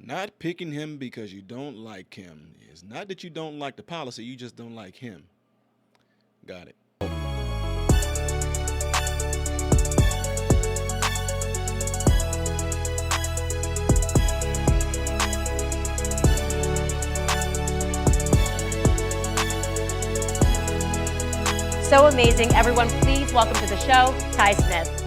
Not picking him because you don't like him. It's not that you don't like the policy, you just don't like him. Got it. So amazing. Everyone, please welcome to the show, Ty Smith.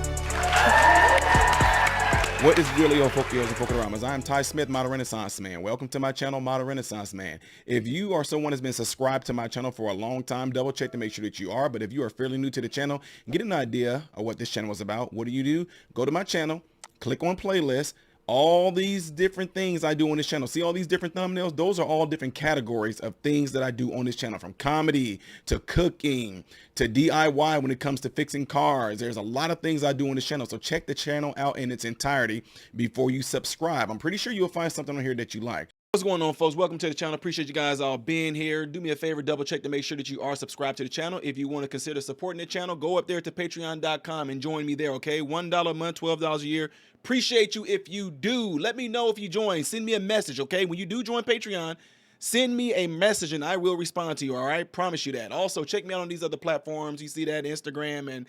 What is really your Pokeos and Pokeramas? I'm Ty Smith, Model Renaissance Man. Welcome to my channel, Model Renaissance Man. If you are someone that's been subscribed to my channel for a long time, double check to make sure that you are. But if you are fairly new to the channel, get an idea of what this channel is about. What do? Go to my channel, click on playlist. All these different things I do on this channel. See all these different thumbnails? Those are all different categories of things that I do on this channel, from comedy to cooking to DIY when it comes to fixing cars. There's a lot of things I do on this channel. So check the channel out in its entirety before you subscribe. I'm pretty sure you'll find something on here that you like. What's going on, folks? Welcome to the channel. Appreciate you guys all being here. Do me a favor, double check to make sure that you are subscribed to the channel. If you want to consider supporting the channel, go up there to patreon.com and join me there, okay? $1 a month, $12 a year. Appreciate you if you do. Let me know if you join. Send me a message, okay? When you do join Patreon, send me a message and I will respond to you, all right? Promise you that. Also, check me out on these other platforms. You see that, Instagram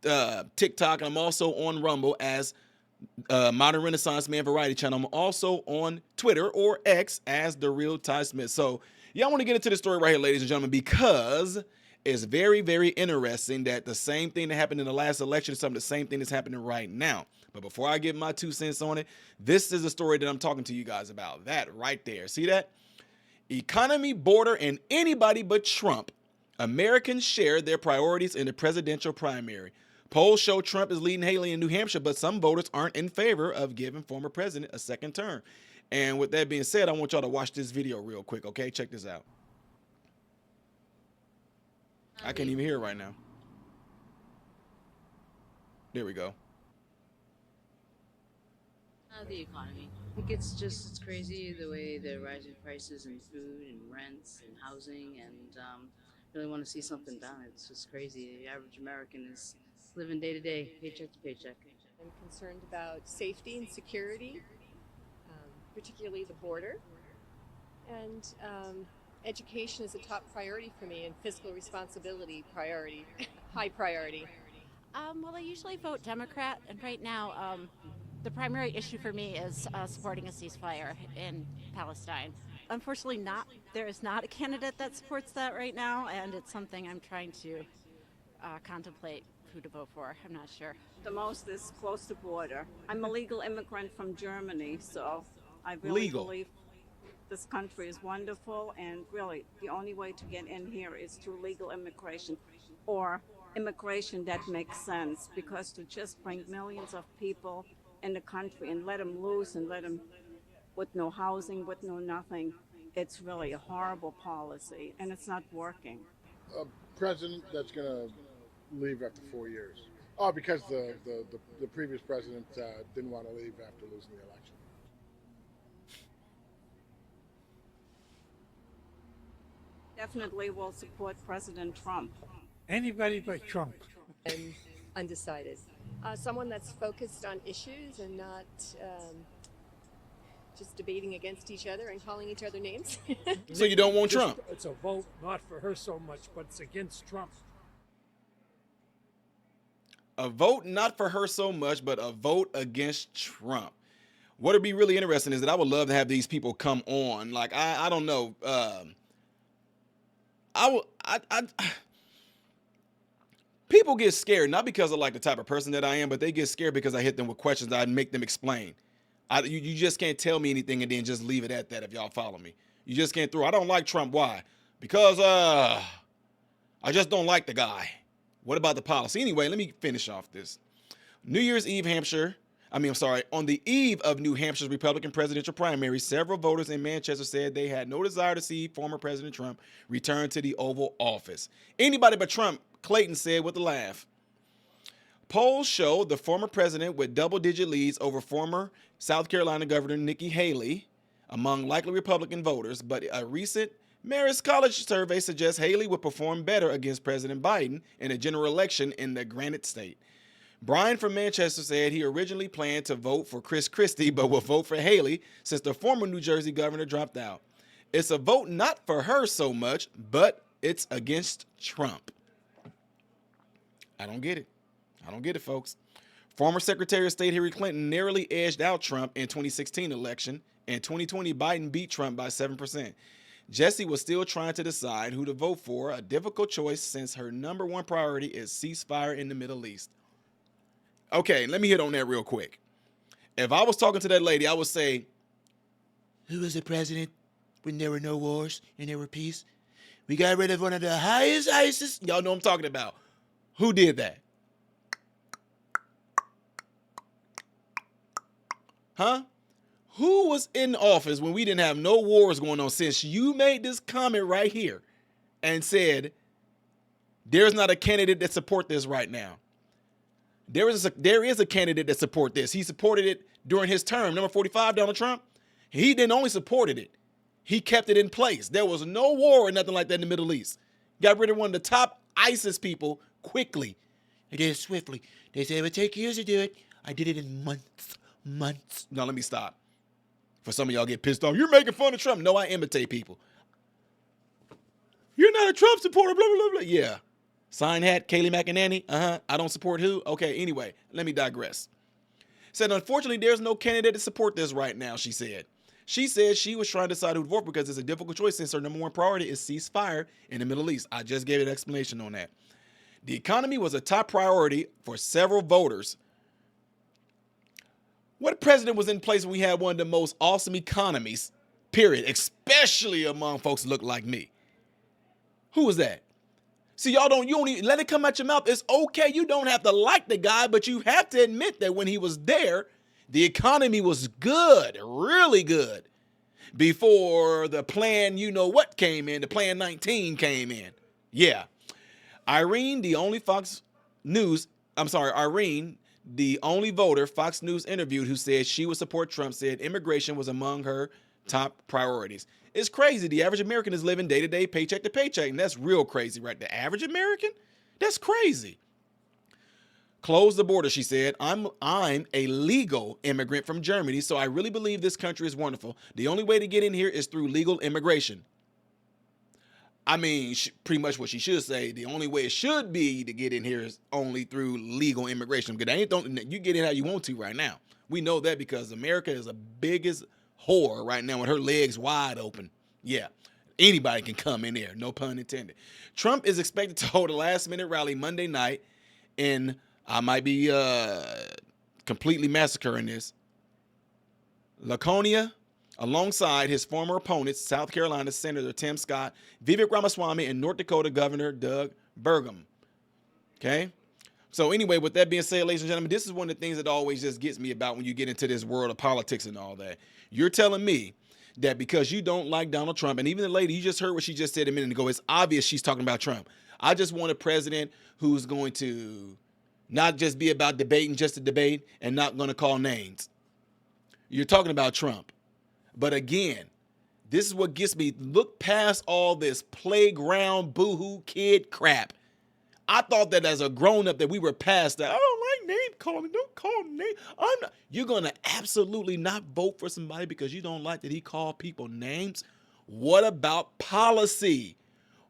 and TikTok. And I'm also on Rumble as Modern Renaissance Man Variety Channel. I'm also on Twitter or X as The Real Ty Smith. So, yeah, I want to get into the story right here, ladies and gentlemen, because it's very, very interesting that the same thing that happened in the last election is some of the same thing that's happening right now. But before I give my 2 cents on it, this is the story that I'm talking to you guys about. That right there. See that? Economy, border, and anybody but Trump. Americans share their priorities in the presidential primary. Polls show Trump is leading Haley in New Hampshire, but some voters aren't in favor of giving former president a second term. And with that being said, I want y'all to watch this video real quick, okay? Check this out. I can't even hear it right now. There we go. The economy. I think it's crazy the way the rising prices in food and rents and housing, and really want to see something done. It's just crazy. The average American is living day to day, paycheck to paycheck. I'm concerned about safety and security, particularly the border, and education is a top priority for me, and fiscal responsibility priority, high priority. Well, I usually vote Democrat, and right now the primary issue for me is supporting a ceasefire in Palestine. Unfortunately, there is not a candidate that supports that right now, and it's something I'm trying to contemplate who to vote for. I'm not sure. The most is close to border. I'm a legal immigrant from Germany, so I really believe this country is wonderful, and really the only way to get in here is through legal immigration, or immigration that makes sense, because to just bring millions of people in the country and let them loose and let them with no housing, with no nothing, it's really a horrible policy, and it's not working. A president that's going to leave after 4 years. Oh, because the previous president didn't want to leave after losing the election. Definitely will support President Trump. Anybody but Trump. And undecided. Someone that's focused on issues and not just debating against each other and calling each other names. So you don't want Trump? It's a vote not for her so much, but it's against Trump. A vote not for her so much, but a vote against Trump. What would be really interesting is that I would love to have these people come on. Like, I don't know. People get scared, not because of like the type of person that I am, but they get scared because I hit them with questions that I make them explain. You just can't tell me anything and then just leave it at that if y'all follow me. You just can't throw. I don't like Trump. Why? Because I just don't like the guy. What about the policy? Anyway, let me finish off this. New Year's Eve, on the eve of New Hampshire's Republican presidential primary, several voters in Manchester said they had no desire to see former President Trump return to the Oval Office. Anybody but Trump, Clayton said with a laugh. Polls show the former president with double-digit leads over former South Carolina Governor Nikki Haley among likely Republican voters, but a recent Marist College survey suggests Haley would perform better against President Biden in a general election in the Granite State. Brian from Manchester said he originally planned to vote for Chris Christie, but will vote for Haley since the former New Jersey governor dropped out. It's a vote not for her so much, but it's against Trump. I don't get it. I don't get it, folks. Former Secretary of State Hillary Clinton narrowly edged out Trump in 2016 election. In 2020, Biden beat Trump by 7%. Jesse was still trying to decide who to vote for, a difficult choice since her number one priority is ceasefire in the Middle East. Okay, let me hit on that real quick. If I was talking to that lady, I would say, who was the president when there were no wars and there were peace? We got rid of one of the highest ISIS. Y'all know what I'm talking about. Who did that? Huh? Who was in office when we didn't have no wars going on since you made this comment right here and said there's not a candidate that support this right now? There is a candidate that support this. He supported it during his term. Number 45, Donald Trump. He didn't only supported it. He kept it in place. There was no war or nothing like that in the Middle East. Got rid of one of the top ISIS people quickly. They did it swiftly. They said it would take years to do it. I did it in months. Now let me stop. For some of y'all get pissed off. You're making fun of Trump. No, I imitate people. You're not a Trump supporter, blah, blah, blah, blah. Yeah. Sign hat, Kayleigh McEnany. I don't support who? Okay, anyway, let me digress. Said, unfortunately, there's no candidate to support this right now, she said. She said she was trying to decide who to vote because it's a difficult choice since her number one priority is ceasefire in the Middle East. I just gave an explanation on that. The economy was a top priority for several voters. What president was in place when we had one of the most awesome economies, period, especially among folks that look like me? Who was that? See, you don't even let it come out your mouth. It's okay. You don't have to like the guy, but you have to admit that when he was there, the economy was good, really good, before the plan, you know what came in, the plan 19 came in. Yeah. Irene, the only voter Fox News interviewed who said she would support Trump, said immigration was among her top priorities. It's crazy. The average American is living day to day, paycheck to paycheck, and that's real crazy, right? The average American? That's crazy. Close the border, she said. I'm a legal immigrant from Germany, so I really believe this country is wonderful. The only way to get in here is through legal immigration. I mean, pretty much what she should say. The only way it should be to get in here is only through legal immigration. Because you get in how you want to right now. We know that because America is the biggest whore right now with her legs wide open. Yeah, anybody can come in there, no pun intended. Trump is expected to hold a last-minute rally Monday night in, I might be completely massacring this, Laconia, alongside his former opponents, South Carolina Senator Tim Scott, Vivek Ramaswamy, and North Dakota Governor Doug Burgum. Okay? So anyway, with that being said, ladies and gentlemen, this is one of the things that always just gets me about when you get into this world of politics and all that. You're telling me that because you don't like Donald Trump, and even the lady, you just heard what she just said a minute ago, it's obvious she's talking about Trump. I just want a president who's going to not just be about debating just to debate and not going to call names. You're talking about Trump. But again, this is what gets me. Look past all this playground boohoo kid crap. I thought that as a grown-up that we were past that. I don't like name calling. Don't call name. You're going to absolutely not vote for somebody because you don't like that he called people names? What about policy?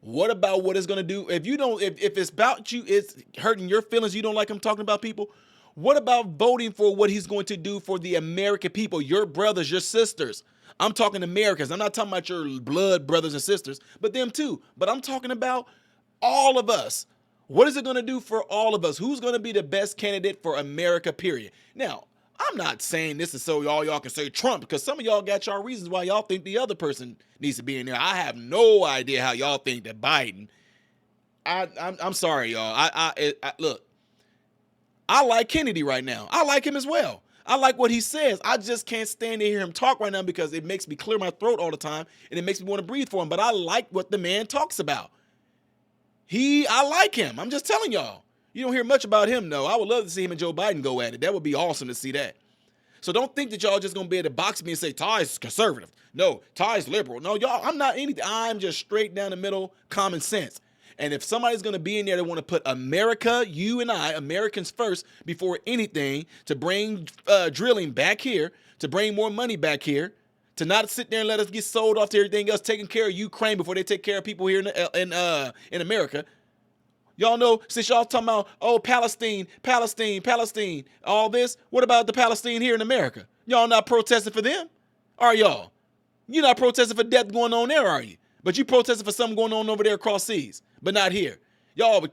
What about what it's going to do? If it's about you, it's hurting your feelings, you don't like him talking about people. What about voting for what he's going to do for the American people, your brothers, your sisters? I'm talking Americans. I'm not talking about your blood brothers and sisters, but them too. But I'm talking about all of us. What is it going to do for all of us? Who's going to be the best candidate for America, period? Now, I'm not saying this is so y'all can say Trump, because some of y'all got y'all reasons why y'all think the other person needs to be in there. I have no idea how y'all think that Biden. I'm sorry, y'all. Look, I like Kennedy right now. I like him as well. I like what he says. I just can't stand to hear him talk right now because it makes me clear my throat all the time, and it makes me want to breathe for him. But I like what the man talks about. I like him. I'm just telling y'all. You don't hear much about him, though. I would love to see him and Joe Biden go at it. That would be awesome to see that. So don't think that y'all just going to be able to box me and say, Ty's conservative. No, Ty's liberal. No, y'all, I'm not anything. I'm just straight down the middle, common sense. And if somebody's going to be in there that want to put America, you and I, Americans first before anything, to bring drilling back here, to bring more money back here, to not sit there and let us get sold off to everything else, taking care of Ukraine before they take care of people here in America. Y'all know, since y'all talking about, oh, Palestine, all this, what about the Palestine here in America? Y'all not protesting for them? Are y'all? You're not protesting for death going on there, are you? But you protesting for something going on over there across seas, but not here. Y'all,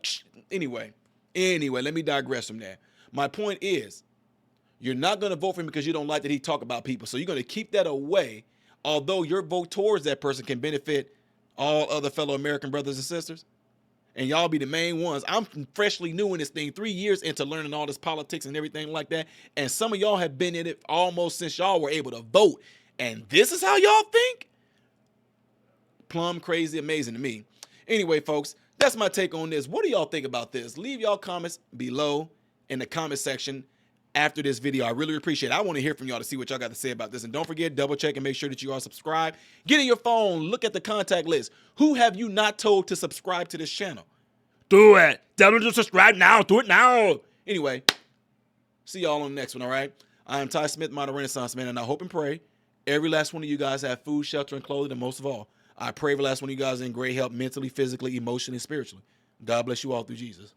anyway, let me digress from that. My point is, you're not going to vote for him because you don't like that he talk about people. So you're going to keep that away, although your vote towards that person can benefit all other fellow American brothers and sisters. And y'all be the main ones. I'm freshly new in this thing, 3 years into learning all this politics and everything like that. And some of y'all have been in it almost since y'all were able to vote. And this is how y'all think? Plumb crazy amazing to me. Anyway, folks, that's my take on this. What do y'all think about this? Leave y'all comments below in the comment section after this video. I really appreciate it. I want to hear from y'all to see what y'all got to say about this. And don't forget, double check and make sure that you are subscribed. Get in your phone, look at the contact list. Who have you not told to subscribe to this channel? Do it. Tell them to subscribe now. Do it now. Anyway, see y'all on the next one, all right? I am Ty Smith, Modern Renaissance Man, and I hope and pray every last one of you guys have food, shelter, and clothing, and most of all, I pray every last one of you guys are in great health mentally, physically, emotionally, and spiritually. God bless you all through Jesus.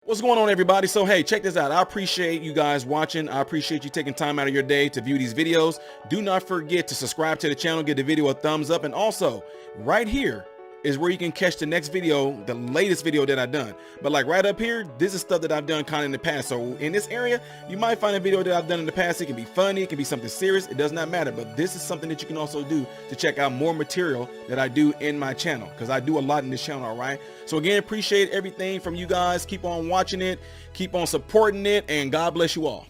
What's going on, everybody? So, hey, check this out. I appreciate you guys watching. I appreciate you taking time out of your day to view these videos. Do not forget to subscribe to the channel, give the video a thumbs up, and also right here is where you can catch the next video, the latest video that I've done. But like right up here, this is stuff that I've done kind of in the past. So in this area, you might find a video that I've done in the past. It can be funny, it can be something serious. It does not matter. But this is something that you can also do to check out more material that I do in my channel, because I do a lot in this channel, all right? So again, appreciate everything from you guys. Keep on watching it, keep on supporting it, and God bless you all.